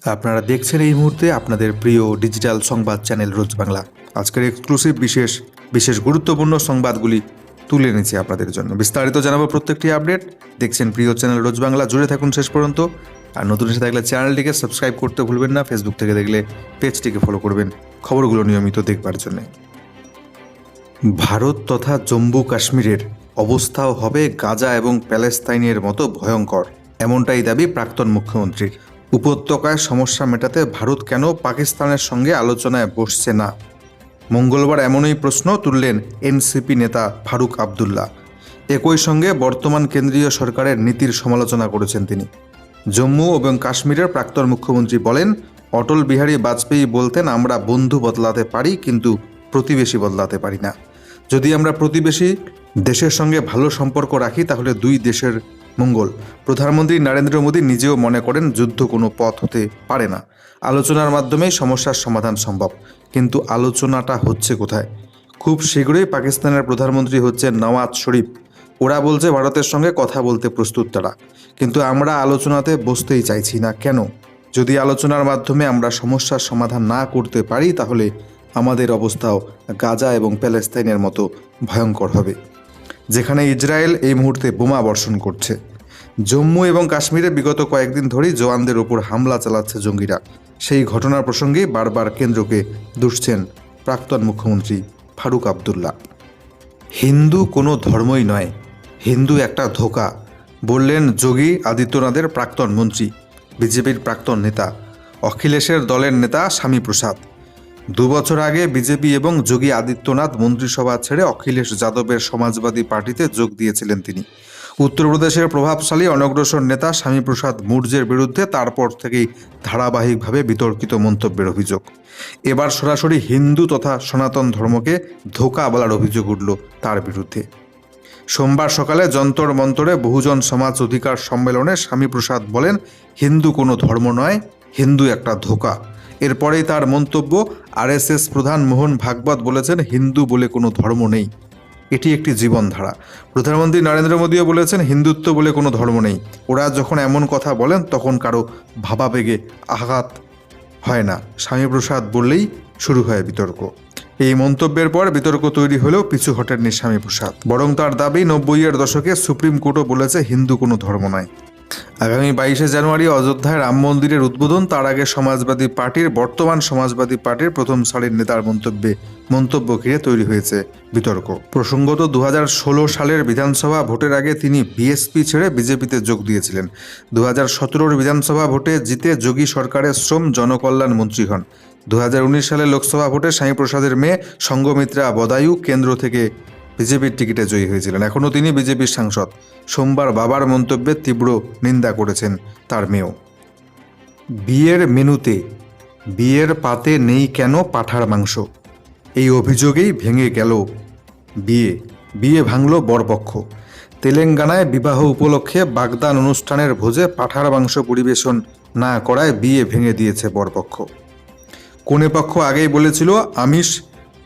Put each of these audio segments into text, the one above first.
আপনারা দেখছেন এই মুহূর্তে আপনাদের প্রিয় ডিজিটাল সংবাদ চ্যানেল রোজ বাংলা। আজকের এক্সক্লুসিভ বিশেষ গুরুত্বপূর্ণ সংবাদগুলি তুলে এনেছি আপনাদের জন্য। বিস্তারিত জানাবো প্রত্যেকটি আপডেট। দেখছেন প্রিয় চ্যানেল রোজ বাংলা, জুড়ে থাকুন শেষ পর্যন্ত। আর নতুন এসে থাকলে চ্যানেলটিকে সাবস্ক্রাইব করতে ভুলবেন না। ফেসবুক থেকে দেখলে পেজটিকে ফলো করবেন খবরগুলো নিয়মিত দেখবার জন্য। ভারত তথা জম্মু কাশ্মীরের অবস্থাও হবে গাজা এবং প্যালেস্তাইনের মতো ভয়ঙ্কর, এমনটাই দাবি প্রাক্তন মুখ্যমন্ত্রীর। উপত্যকায় সমস্যা মেটাতে ভারত কেন পাকিস্তানের সঙ্গে আলোচনায় বসছে না? মঙ্গলবার এমনই প্রশ্ন তুললেন এনসিপি নেতা ফারুক আবদুল্লাহ। একই সঙ্গে বর্তমান কেন্দ্রীয় সরকারের নীতির সমালোচনা করেছেন তিনি। জম্মু এবং কাশ্মীরের প্রাক্তন মুখ্যমন্ত্রী বলেন, অটল বিহারী বাজপেয়ী বলতেন, আমরা বন্ধু বদলাতে পারি কিন্তু প্রতিবেশী বদলাতে পারি না। যদি আমরা প্রতিবেশী দেশের সঙ্গে ভালো সম্পর্ক রাখি তাহলে দুই দেশের মঙ্গল। প্রধানমন্ত্রী নরেন্দ্র মোদী নিজেও মনে করেন যুদ্ধ কোনো পথ হতে পারে না, আলোচনার মাধ্যমেই সমস্যার সমাধান সম্ভব। কিন্তু আলোচনাটা হচ্ছে কোথায়? খুব শীঘ্রই পাকিস্তানের প্রধানমন্ত্রী হচ্ছেন নওয়াজ শরীফ। ওরা বলছে ভারতের সঙ্গে কথা বলতে প্রস্তুত তারা, কিন্তু আমরা আলোচনাতে বসতেই চাইছি না কেন? যদি আলোচনার মাধ্যমে আমরা সমস্যার সমাধান না করতে পারি তাহলে আমাদের অবস্থাও গাজা এবং প্যালেস্তাইনের মতো ভয়ঙ্কর হবে, যেখানে ইসরায়েল এই মুহূর্তে বোমা বর্ষণ করছে। জম্মু এবং কাশ্মীরে বিগত কয়েকদিন ধরেই জওয়ানদের ওপর হামলা চালাচ্ছে জঙ্গিরা। সেই ঘটনার প্রসঙ্গে বারবার কেন্দ্রকে দুষছেন প্রাক্তন মুখ্যমন্ত্রী ফারুক আবদুল্লাহ। হিন্দু কোনো ধর্মই নয়, হিন্দু একটা ধোঁকা, বললেন যোগী আদিত্যনাথের প্রাক্তন মন্ত্রী, বিজেপির প্রাক্তন নেতা, অখিলেশের দলের নেতা স্বামী প্রসাদ। 2 বছর আগে বিজেপি এবং যোগী আদিত্যনাথ মন্ত্রিসভা ছেড়ে অখিলেশ যাদবের সমাজবাদী পার্টিতে যোগ দিয়েছিলেন তিনি। উত্তরপ্রদেশের প্রভাবশালী অনগ্রসর নেতা স্বামী প্রসাদ মুর্জের বিরুদ্ধে তারপর থেকেই ধারাবাহিকভাবে বিতর্কিত মন্তব্যের অভিযোগ। এবার সরাসরি হিন্দু তথা সনাতন ধর্মকে ধোঁকা বলার অভিযোগ উঠল তার বিরুদ্ধে। সোমবার সকালে যন্তর মন্তরে বহুজন সমাজ অধিকার সম্মেলনে স্বামী প্রসাদ বলেন, হিন্দু কোনো ধর্ম নয়, হিন্দু একটা ধোঁকা। এরপরেই তার মন্তব্য, আরএসএস প্রধান মোহন ভাগবত বলেছেন, হিন্দু বলে কোনো ধর্ম নেই, এটি একটি জীবনধারা। প্রধানমন্ত্রী নরেন্দ্র মোদীও বলেছেন, হিন্দুত্ব বলে কোনো ধর্ম নেই। ওরা যখন এমন কথা বলেন তখন কারো ভাবাবেগে আঘাত হয় না। স্বামী প্রসাদ বললেই শুরু হয় বিতর্ক। এই মন্তব্যের পর বিতর্ক তৈরি হলেও পিছু হটেননি স্বামী প্রসাদ, বরং তার দাবি 90-এর দশকে সুপ্রিম কোর্টও বলেছে হিন্দু কোনো ধর্ম নয়। আগামী 22শে জানুয়ারি অযোধ্যায় রাম মন্দিরের উদ্বোধন। তার আগে বর্তমান সমাজবাদী পার্টির প্রথম সারির নেতার মন্তব্য ঘিরে তৈরি হয়েছে বিতর্ক। প্রসঙ্গত 2016 সালের বিধানসভা ভোটের আগে তিনি বিএসপি ছেড়ে বিজেপিতে যোগ দিয়েছিলেন। 2017 বিধানসভা ভোটে জিতে যোগী সরকারের শ্রম জনকল্যাণ মন্ত্রী হন। 2019 সালের লোকসভা ভোটে স্বামী প্রসাদের মেয়ে সঙ্গমিত্রা বদায়ু কেন্দ্র থেকে বিজেপির টিকিটে জয়ী হয়েছিলেন। এখনও তিনি বিজেপির সাংসদ। সোমবার বাবার মন্তব্যে তীব্র নিন্দা করেছেন তার মেয়েও। বিয়ের মেনুতে বিয়ের পাতে নেই কেন পাঁঠার মাংস? এই অভিযোগেই ভেঙে গেল বিয়ে ভাঙল বরপক্ষ। তেলেঙ্গানায় বিবাহ উপলক্ষে বাগদান অনুষ্ঠানের ভোজে পাঁঠার মাংস পরিবেশন না করায় বিয়ে ভেঙে দিয়েছে বরপক্ষ। কনেপক্ষ আগেই বলেছিল আমিষ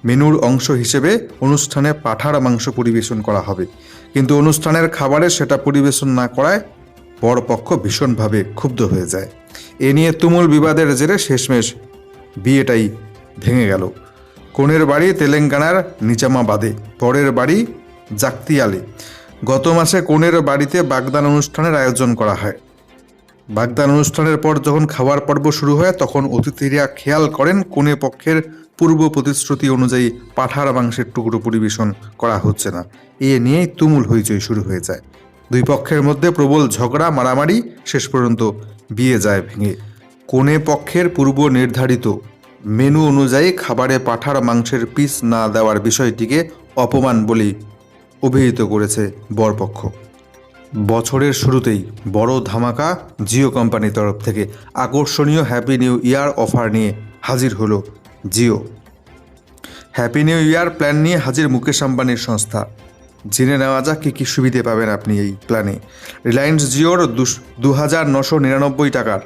মেনুর অংশ হিসেবে অনুষ্ঠানে পাঁঠার মাংস পরিবেশন করা হবে, কিন্তু অনুষ্ঠানের খাবারে সেটা পরিবেশন না করায় বরপক্ষ ভীষণভাবে ক্ষুব্ধ হয়ে যায়। এ নিয়ে তুমুল বিবাদের জেরে শেষমেশ বিয়েটাই ভেঙে গেল। কনের বাড়ি তেলেঙ্গানার নিজামাবাদে, বরের বাড়ি জাকতিয়ালে। গত মাসে কনের বাড়িতে বাগদান অনুষ্ঠানের আয়োজন করা হয়। বাগদান অনুষ্ঠানের পর যখন খাওয়ার পর্ব শুরু হয় তখন অতিথিরা খেয়াল করেন কনে পক্ষের পূর্ব প্রতিশ্রুতি অনুযায়ী পাঁঠার মাংসের টুকরো পরিবেশন করা হচ্ছে না। এ নিয়েই তুমুল হইচই শুরু হয়ে যায়। দুই পক্ষের মধ্যে প্রবল ঝগড়া মারামারি, শেষ পর্যন্ত বিয়ে যায় ভেঙে। কনে পক্ষের পূর্ব নির্ধারিত মেনু অনুযায়ী খাবারে পাঁঠার মাংসের পিস না দেওয়ার বিষয়টিকে অপমান বলেই অভিহিত করেছে বরপক্ষ। বছরের শুরুতেই বড় ধামাকা জিও কোম্পানির তরফ থেকে। আকর্ষণীয় হ্যাপি নিউ ইয়ার অফার নিয়ে হাজির হলো Jio. Happy new year plan নিয়ে হাজির মুকেশ আম্বানির সংস্থা। জেনে নেওয়া যাক কী কী সুবিধে পাবেন আপনি এই প্ল্যানে। রিলায়েন্স জিওর 2,999 টাকার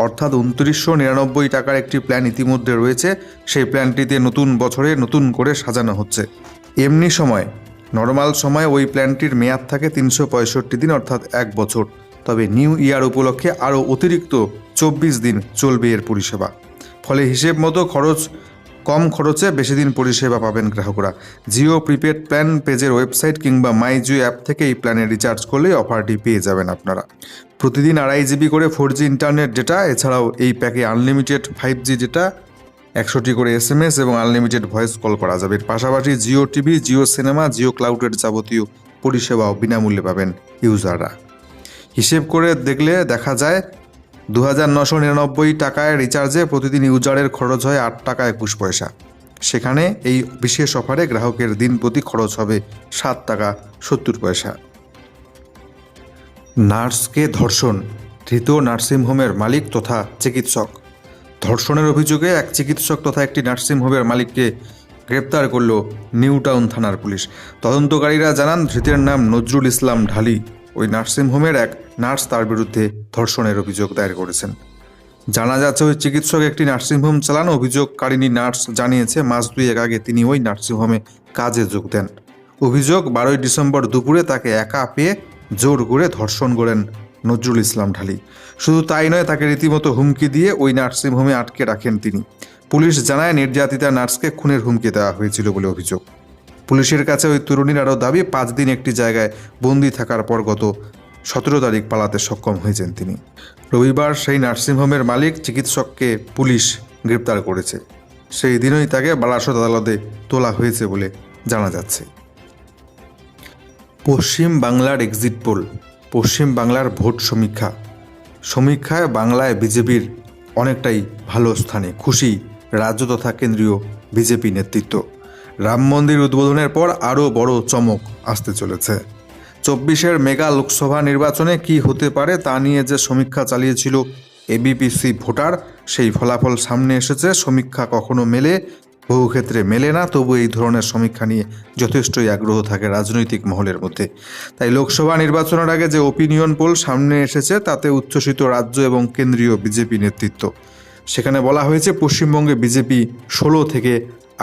অর্থাৎ 2,999 টাকার একটি প্ল্যান ইতিমধ্যে রয়েছে। সেই প্ল্যানটিতে নতুন বছরে নতুন করে সাজানো হচ্ছে। নর্মাল সময় ওই প্ল্যানটির মেয়াদ থাকে 365 দিন অর্থাৎ 1 বছর। তবে নিউ ইয়ার উপলক্ষে আরও অতিরিক্ত 24 দিন চলবে এর পরিষেবা। ফলে হিসেব মতো কম খরচে বেশি দিন পরিষেবা পাবেন গ্রাহকরা। জিও প্রিপেড প্ল্যান পেজের ওয়েবসাইট কিংবা মাই জিও অ্যাপ থেকে এই প্ল্যানে রিচার্জ করলে অফারটি পেয়ে যাবেন আপনারা। প্রতিদিন 2.5 GB করে 4G ইন্টারনেট ডেটা, এছাড়াও এই প্যাকে আনলিমিটেড 5G ডেটা, 100টি করে SMS এবং আনলিমিটেড ভয়েস কল করা যাবে। এর পাশাপাশি জিও টিভি, জিও সিনেমা, জিও ক্লাউডের যাবতীয় পরিষেবাও বিনামূল্যে পাবেন ইউজাররা। হিসেব করে দেখলে দেখা যায় 2,999 টাকায় রিচার্জে প্রতিদিন ইউজারের খরচ হয় 8 টাকা 21 পয়সা। সেখানে এই বিশেষ অফারে গ্রাহকের দিন প্রতি খরচ হবে 7 টাকা 70 পয়সা। নার্সকে ধর্ষণ, ধৃত নার্সিংহোমের মালিক তথা চিকিৎসক। ধর্ষণের অভিযোগে এক চিকিৎসক তথা একটি নার্সিংহোমের মালিককে গ্রেপ্তার করল নিউ টাউন থানার পুলিশ। তদন্তকারীরা জানান, ধৃতের নাম নজরুল ইসলাম ঢালি। ওই নার্সিংহোমের এক নার্স তার বিরুদ্ধে ধর্ষণের অভিযোগ দায়ের করেছেন। জানা যাচ্ছে ওই চিকিৎসক একটি নার্সিংহোম চালান। অভিযোগকারিনী নার্স জানিয়েছে, মাস 2 আগে তিনি ওই নার্সিংহোমে কাজে যোগ দেন। অভিযোগ, 12 ডিসেম্বর দুপুরে তাকে একা পেয়ে জোর করে ধর্ষণ করেন নজরুল ইসলাম ঢালি। শুধু তাই নয়, তাকে রীতিমতো হুমকি দিয়ে ওই নার্সিংহোমে আটকে রাখেন তিনি। পুলিশ জানায়, নির্যাতিতা নার্সকে খুনের হুমকি দেওয়া হয়েছিল বলে অভিযোগ। পুলিশের কাছে ওই তরুণীর আরও দাবি, 5 দিন একটি জায়গায় বন্দি থাকার পর গত 17 তারিখ পালাতে সক্ষম হয়েছেন তিনি। রবিবার সেই নার্সিংহোমের মালিক চিকিৎসককে পুলিশ গ্রেপ্তার করেছে। সেই দিনই তাকে বারাসত আদালতে তোলা হয়েছে বলে জানা যাচ্ছে। পশ্চিম বাংলার এক্সিট পোল, পশ্চিম বাংলার ভোট সমীক্ষায় বাংলায় বিজেপির অনেকটাই ভালো স্থানে। খুশি রাজ্য তথা কেন্দ্রীয় বিজেপি নেতৃত্ব। রাম মন্দির উদ্বোধনের পর আরও বড় চমক আসতে চলেছে। 24-এর মেগা লোকসভা নির্বাচনে কি হতে পারে তা নিয়ে যে সমীক্ষা চালিয়েছিল এবিপিসি ভোটার, সেই ফলাফল সামনে এসেছে। সমীক্ষা কখনো মেলে, বহু ক্ষেত্রে মেলে না, তবু এই ধরনের সমীক্ষা নিয়ে যথেষ্টই আগ্রহ থাকে রাজনৈতিক মহলের মধ্যে। তাই লোকসভা নির্বাচনের আগে যে ওপিনিয়ন পোল সামনে এসেছে তাতে উচ্ছ্বসিত রাজ্য এবং কেন্দ্রীয় বিজেপি নেতৃত্ব। সেখানে বলা হয়েছে, পশ্চিমবঙ্গে বিজেপি 16 থেকে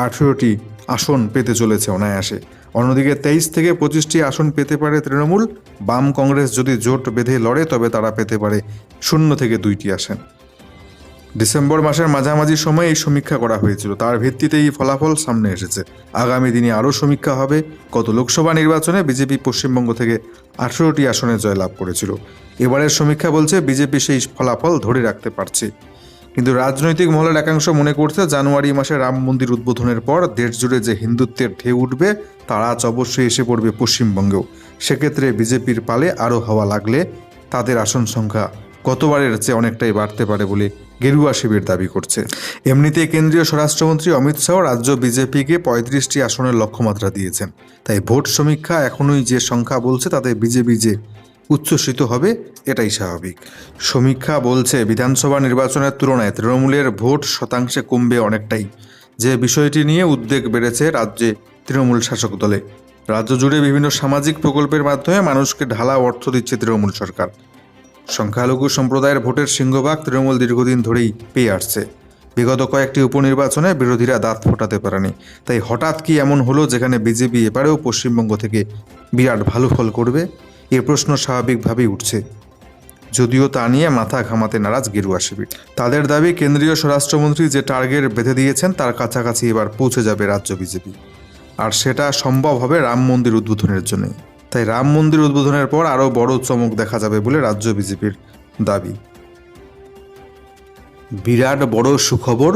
18টি আসন পেতে চলেছে অনায়াসে। অন্যদিকে 23 থেকে 25টি আসন পেতে পারে তৃণমূল। বাম কংগ্রেস যদি জোট বেঁধে লড়ে তবে তারা পেতে পারে 0 থেকে 2টি আসন। ডিসেম্বর মাসের মাঝামাঝি সময়ে এই সমীক্ষা করা হয়েছিল, তার ভিত্তিতে এই ফলাফল সামনে এসেছে। আগামী দিনে আরও সমীক্ষা হবে। গত লোকসভা নির্বাচনে বিজেপি পশ্চিমবঙ্গ থেকে 18টি আসনে জয়লাভ করেছিল। এবারের সমীক্ষা বলছে বিজেপি সেই ফলাফল ধরে রাখতে পারছে। কিন্তু রাজনৈতিক মহলের একাংশ মনে করছে, জানুয়ারি মাসে রাম মন্দির উদ্বোধনের পর দেশ জুড়ে যে হিন্দুত্বের ঢেউ উঠবে তার আজ অবশ্যই এসে পড়বে পশ্চিমবঙ্গেও। সেক্ষেত্রে বিজেপির পালে আরও হাওয়া লাগলে তাদের আসন সংখ্যা গতবারের চেয়ে অনেকটাই বাড়তে পারে বলে গেরুয়া শিবির দাবি করছে। এমনিতে কেন্দ্রীয় স্বরাষ্ট্রমন্ত্রী অমিত শাহ রাজ্য বিজেপিকে 35টি আসনের লক্ষ্যমাত্রা দিয়েছেন। তাই ভোট সমীক্ষা এখনই যে সংখ্যা বলছে তাতে বিজেপি যে উচ্ছ্বসিত হবে এটাই স্বাভাবিক। সমীক্ষা বলছে, বিধানসভা নির্বাচনের তুলনায় তৃণমূলের ভোট শতাংশে কমবে অনেকটাই। যে বিষয়টি নিয়ে উদ্বেগ বেড়েছে রাজ্যে তৃণমূল শাসক দলে। রাজ্য জুড়ে বিভিন্ন সামাজিক প্রকল্পের মাধ্যমে মানুষকে ঢালা অর্থ দিচ্ছে তৃণমূল সরকার। সংখ্যালঘু সম্প্রদায়ের ভোটের সিংহভাগ তৃণমূল দীর্ঘদিন ধরেই পেয়ে আসছে। বিগত কয়েকটি উপনির্বাচনে বিরোধীরা দাঁত ফোটাতে পারেনি। তাই হঠাৎ কি এমন হলো যেখানে বিজেপি এবারেও পশ্চিমবঙ্গ থেকে বিরাট ভালো ফল করবে? এ প্রশ্ন স্বাভাবিকভাবেই উঠছে, যদিও তা নিয়ে মাথা ঘামাতে নারাজ গেরুয়া শিবির। তাদের দাবি, কেন্দ্রীয় স্বরাষ্ট্রমন্ত্রী যে টার্গেট বেঁধে দিয়েছেন তার কাছাকাছি এবার পৌঁছে যাবে রাজ্য বিজেপি। আর সেটা সম্ভব হবে রাম মন্দির উদ্বোধনের জন্য। তাই রাম মন্দির উদ্বোধনের পর আরও বড় চমক দেখা যাবে বলে রাজ্য বিজেপির দাবি। বিরাট বড় সুখবর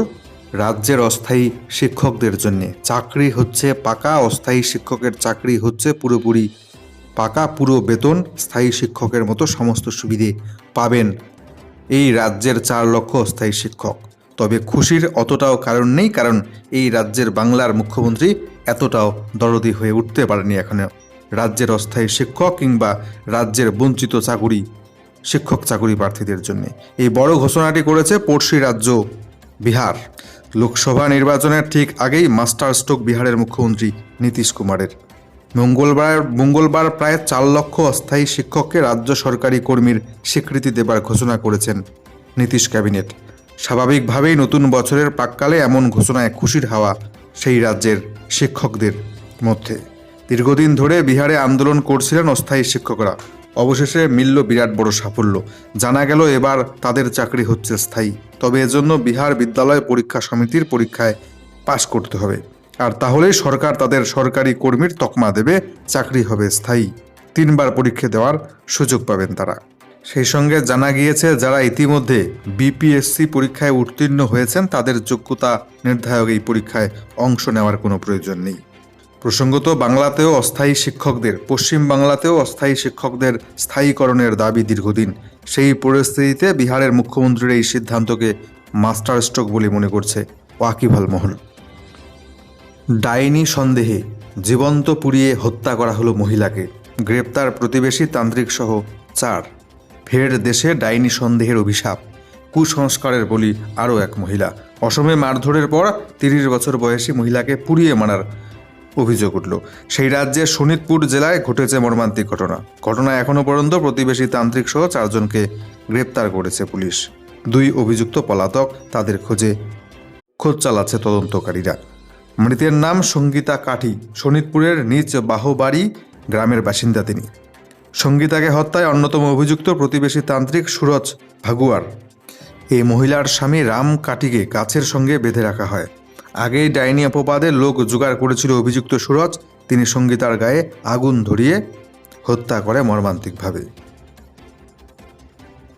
রাজ্যের অস্থায়ী শিক্ষকদের জন্য। চাকরি হচ্ছে পাকা, অস্থায়ী শিক্ষকের চাকরি হচ্ছে পুরোপুরি পাকা। পুরো বেতন, স্থায়ী শিক্ষকের মতো সমস্ত সুবিধে পাবেন এই রাজ্যের 4 লক্ষ অস্থায়ী শিক্ষক। তবে খুশির অতটাও কারণ নেই, কারণ এই রাজ্যের বাংলার মুখ্যমন্ত্রী এতটাও দরদি হয়ে উঠতে পারেনি এখনও রাজ্যের অস্থায়ী শিক্ষক কিংবা রাজ্যের বঞ্চিত শিক্ষক চাকুরি প্রার্থীদের জন্য। এই বড় ঘোষণাটি করেছে পড়শি রাজ্য বিহার। লোকসভা নির্বাচনের ঠিক আগেই মাস্টার স্ট্রোক বিহারের মুখ্যমন্ত্রী নীতিশ কুমারের। মঙ্গলবার প্রায় 4 লক্ষ অস্থায়ী শিক্ষককে রাজ্য সরকারি কর্মীর স্বীকৃতি দেবার ঘোষণা করেছেন নীতিশ ক্যাবিনেট। স্বাভাবিকভাবেই নতুন বছরের প্রাক্কালে এমন ঘোষণায় খুশির হাওয়া সেই রাজ্যের শিক্ষকদের মধ্যে। দীর্ঘদিন ধরে বিহারে আন্দোলন করছিলেন অস্থায়ী শিক্ষকরা। অবশেষে মিলল বিরাট বড় সাফল্য। জানা গেল এবার তাদের চাকরি হচ্ছে স্থায়ী। তবে এজন্য বিহার বিদ্যালয় পরীক্ষা সমিতির পরীক্ষায় পাশ করতে হবে, আর তাহলেই সরকার তাদের সরকারি কর্মীর তকমা দেবে, চাকরি হবে স্থায়ী। 3 বার পরীক্ষা দেওয়ার সুযোগ পাবেন তারা। সেই সঙ্গে জানা গিয়েছে যারা ইতিমধ্যে বিপিএসসি পরীক্ষায় উত্তীর্ণ হয়েছেন তাদের যোগ্যতা নির্ধারক এই পরীক্ষায় অংশ নেওয়ার কোনো প্রয়োজন নেই। প্রসঙ্গত, বাংলাতেও অস্থায়ী শিক্ষকদের, পশ্চিম বাংলাতেও অস্থায়ী শিক্ষকদের স্থায়ীকরণের দাবি দীর্ঘদিন। সেই পরিস্থিতিতে বিহারের মুখ্যমন্ত্রীর এই সিদ্ধান্তকে মাস্টার স্ট্রোক বলে মনে করছে ওয়াকিবহাল মহল। ডাইনি সন্দেহে জীবন্ত পুড়িয়ে হত্যা করা হলো মহিলাকে, গ্রেপ্তার প্রতিবেশী তান্ত্রিক সহ 4। ফের দেশে ডাইনি সন্দেহের অভিশাপ, কুসংস্কারের বলি আরও এক মহিলা। অসমে মারধরের পর 30 বছর বয়সী মহিলাকে পুড়িয়ে মারার অভিযোগ উঠল। সেই রাজ্যের শোনিতপুর জেলায় ঘটেছে মর্মান্তিক ঘটনায় এখনও পর্যন্ত প্রতিবেশী তান্ত্রিক সহ 4 জনকে গ্রেপ্তার করেছে পুলিশ। 2 অভিযুক্ত পলাতক, তাদের খোঁজ চালাচ্ছে তদন্তকারীরা। মৃতের নাম সঙ্গীতা কাঠি, শোনিতপুরের নিজ বাহবাড়ি গ্রামের বাসিন্দা তিনি। সঙ্গীতাকে হত্যায় অন্যতম অভিযুক্ত প্রতিবেশী তান্ত্রিক সুরজ ভাগুয়ার। এই মহিলার স্বামী রাম কাটিকে গাছের সঙ্গে বেঁধে রাখা হয়। আগেই ডাইনি অপবাদে লোক জোগাড় করেছিল অভিযুক্ত সুরজ। তিনি সঙ্গীতার গায়ে আগুন ধরিয়ে হত্যা করে মর্মান্তিকভাবে।